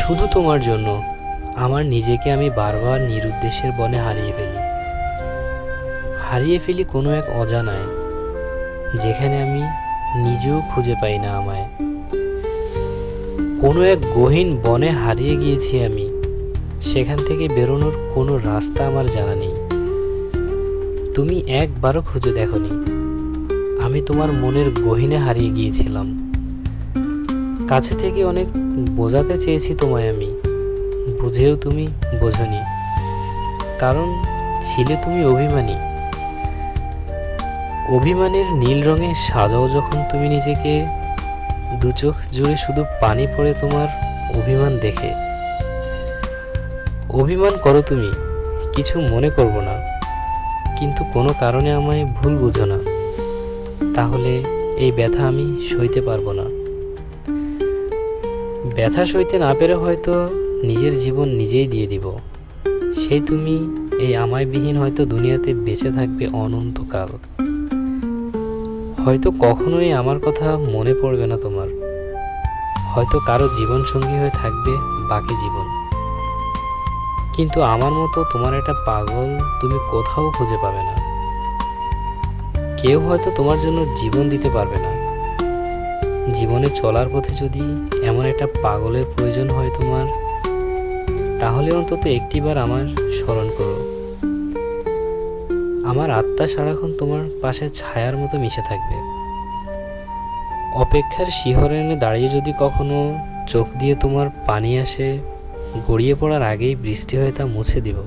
শুধু তোমার জন্য আমার নিজেকে আমি বারবার নিরুদ্দেশের বনে হারিয়ে ফেলি কোনো এক অজানায়, যেখানে আমি নিজেও খুঁজে পাই না আমায়। কোনো এক গহীন বনে হারিয়ে গিয়েছি আমি, সেখান থেকে বেরোনোর কোনো রাস্তা আমার জানা নেই। তুমি একবারও খুঁজে দেখোনি, আমি তোমার মনের গহীনে হারিয়ে গিয়েছিলাম। কাছে থেকে অনেক বোঝাতে চেয়েছি তোমায় আমি, বুঝেও তুমি বোঝনি, কারণ ছিলে তুমি অভিমানী। অভিমানের নীল রঙে সাজাও যখন তুমি নিজেকে, দু চোখ জুড়ে শুধু পানি পড়ে তোমার অভিমান দেখে। অভিমান করো তুমি, কিছু মনে করব না, কিন্তু কোনো কারণে আমায় ভুল বুঝো না, তাহলে এই ব্যথা আমি সইতে পারবো না। ব্যথা সইতে না পেরে হয়তো নিজের জীবন নিজেই দিয়ে দিব। সেই তুমি এই আমায়বিহীন হয়তো দুনিয়াতে বেঁচে থাকবে অনন্তকাল। হয়তো কখনোই আমার কথা মনে পড়বে না তোমার, হয়তো কারো জীবন সঙ্গী হয়ে থাকবে বাকি জীবন, কিন্তু আমার মতো তোমার একটা পাগল তুমি কোথাও খুঁজে পাবে না। কেউ হয়তো তোমার জন্য জীবন দিতে পারবে না। জীবনে চলার পথে যদি এমন একটা পাগলের প্রয়োজন হয় তোমার, তাহলে অন্তত একটিবার আমার স্মরণ করো। আমার আত্মা সারাক্ষণ তোমার পাশে ছায়ার মতো মিশে থাকবে। অপেক্ষার শিহরণে দাঁড়িয়ে যদি কখনো চোখ দিয়ে তোমার পানি আসে, গড়িয়ে পড়ার আগেই বৃষ্টি হয়ে তা মুছে দিব।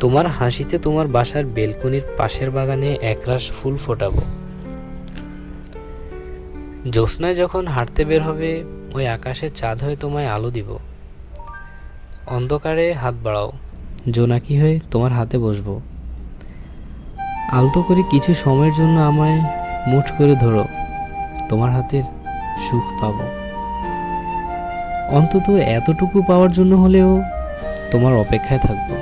তোমার হাসিতে তোমার বাসার বেলকনির পাশের বাগানে একরাশ ফুল ফোটাবো। জ্যোৎস্নায় যখন হাঁটতে বের হবে, ওই আকাশের চাঁদ হয়ে তোমায় আলো দিব। অন্ধকারে হাত বাড়াও, জোনাকি হয়ে তোমার হাতে বসবো। আলতো করে কিছু সময়ের জন্য আমায় মুঠ করে ধরো, তোমার হাতের সুখ পাবো। অন্তত এতটুকু পাওয়ার জন্য হলেও তোমার অপেক্ষায় থাকবো।